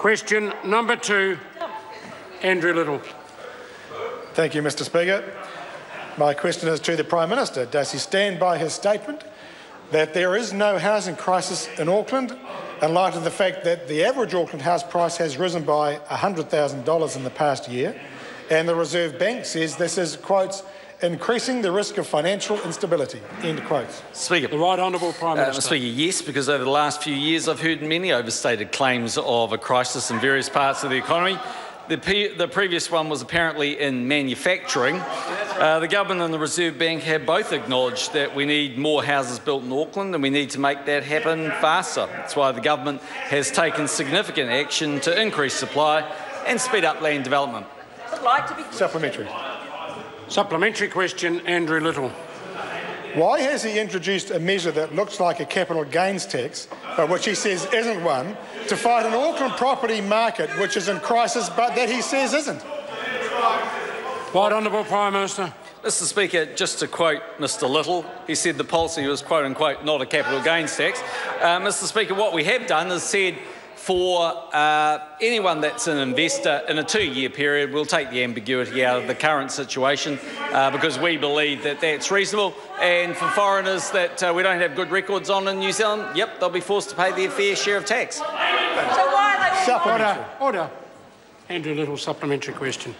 Question number 2, Andrew Little. Thank you, Mr Speaker. My question is to the Prime Minister. Does he stand by his statement that there is no housing crisis in Auckland, in light of the fact that the average Auckland house price has risen by $100,000 in the past year, and the Reserve Bank says this is, quotes, increasing the risk of financial instability, end quotes? Speaker. The Right Honourable Prime Minister. Mr Speaker, yes, because over the last few years I've heard many overstated claims of a crisis in various parts of the economy. The previous one was apparently in manufacturing. The government and the Reserve Bank have both acknowledged that we need more houses built in Auckland and we need to make that happen faster. That's why the government has taken significant action to increase supply and speed up land development. Supplementary. Supplementary question, Andrew Little. Why has he introduced a measure that looks like a capital gains tax, but which he says isn't one, to fight an Auckland property market which is in crisis but that he says isn't? Right Honourable Prime Minister. Mr Speaker, just to quote Mr Little, he said the policy was quote unquote not a capital gains tax. Mr Speaker, what we have done is said for anyone that's an investor in a 2-year period, we'll take the ambiguity out of the current situation because we believe that that's reasonable. And for foreigners that we don't have good records on in New Zealand, yep, they'll be forced to pay their fair share of tax. So why are they Order. Andrew Little, supplementary question.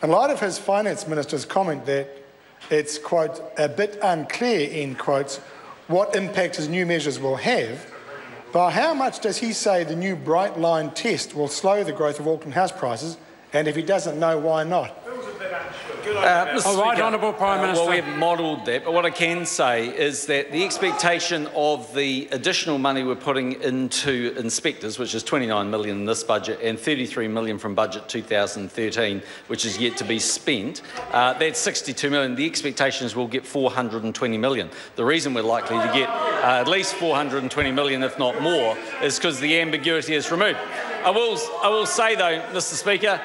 In light of his Finance Minister's comment that it's, quote, a bit unclear, end quotes, what impact his new measures will have, by how much does he say the new bright line test will slow the growth of Auckland house prices, and if he doesn't know, why not? Right Honourable Prime Minister. Well, we haven't modelled that, but what I can say is that the expectation of the additional money we're putting into inspectors, which is $29 million in this budget and $33 million from budget 2013, which is yet to be spent, that's $62 million. The expectation is we'll get $420 million. The reason we're likely to get at least $420 million, if not more, is because the ambiguity is removed. I will say, though, Mr Speaker,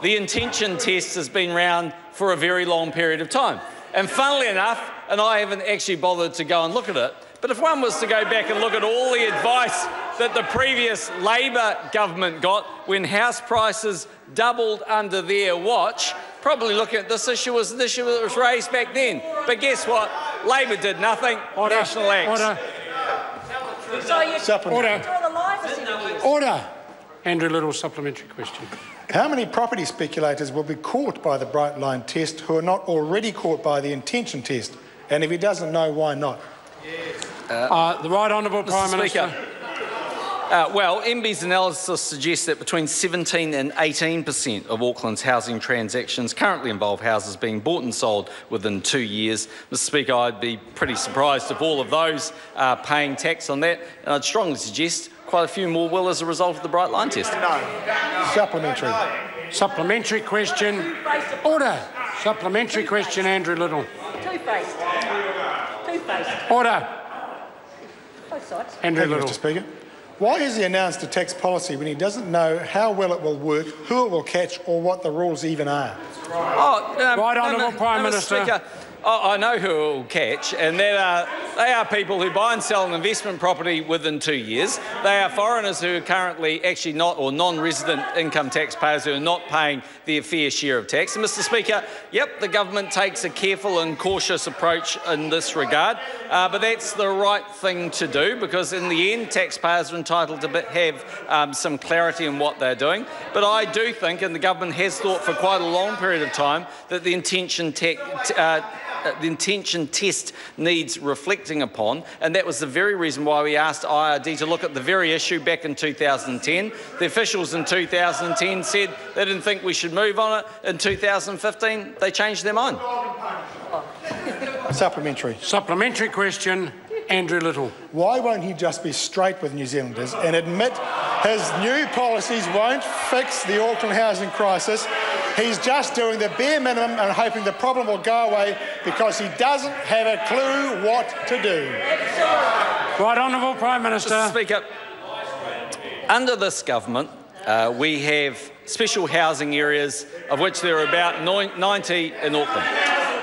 the intention test has been around for a very long period of time. And funnily enough, and I haven't actually bothered to go and look at it, but if one was to go back and look at all the advice that the previous Labor government got when house prices doubled under their watch, probably looking at this issue was an issue that was raised back then. But guess what? Labor did nothing. Order. National acts. Order. Andrew Little, supplementary question. How many property speculators will be caught by the bright line test who are not already caught by the intention test? And if he doesn't know, why not? The Right Honourable Prime Minister. Well, MB's analysis suggests that between 17 and 18% of Auckland's housing transactions currently involve houses being bought and sold within 2 years. Mr Speaker, I'd be pretty surprised if all of those are paying tax on that, and I'd strongly suggest quite a few more will as a result of the bright line test. Supplementary. Supplementary question. Order. Supplementary question, Andrew Little. Two-faced. Order. Both sides. Andrew Thank you, Little. Mr Speaker. Why has he announced a tax policy when he doesn't know how well it will work, who it will catch, or what the rules even are? Right Honourable Prime Minister. Speaker, I know who it will catch, and they are people who buy and sell an investment property within 2 years. They are foreigners who are currently actually not, or non-resident income taxpayers who are not paying their fair share of tax. And Mr Speaker, yep, the government takes a careful and cautious approach in this regard, but that's the right thing to do because in the end, taxpayers are entitled to have some clarity in what they're doing. But I do think, and the government has thought for quite a long period of time, that the intention test needs reflecting upon, and that was the very reason why we asked IRD to look at the very issue back in 2010. The officials in 2010 said they didn't think we should move on it. In 2015, they changed their mind. Supplementary. Supplementary question, Andrew Little. Why won't he just be straight with New Zealanders and admit his new policies won't fix the Auckland housing crisis? He's just doing the bare minimum and hoping the problem will go away because he doesn't have a clue what to do. Right Honourable Prime Minister. Mr Speaker, under this government, we have special housing areas, of which there are about 90 in Auckland.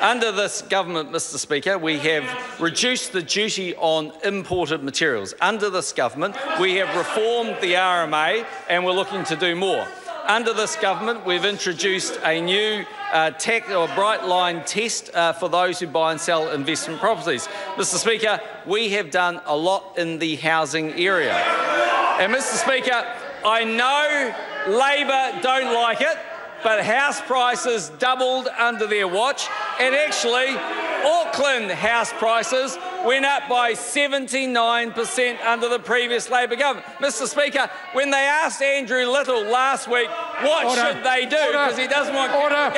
Under this government, Mr Speaker, we have reduced the duty on imported materials. Under this government, we have reformed the RMA and we're looking to do more. Under this government, we've introduced a new bright line test for those who buy and sell investment properties. Mr Speaker, we have done a lot in the housing area. And Mr Speaker, I know Labor don't like it, but house prices doubled under their watch, and actually Auckland house prices went up by 79% under the previous Labor government. Mr Speaker, when they asked Andrew Little last week what should they do, because he doesn't want... Order.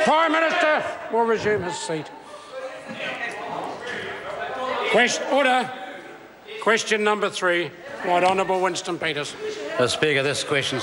Prime Minister will resume his seat. Order. Question number 3. Right Honourable Winston Peters. Speaker, this question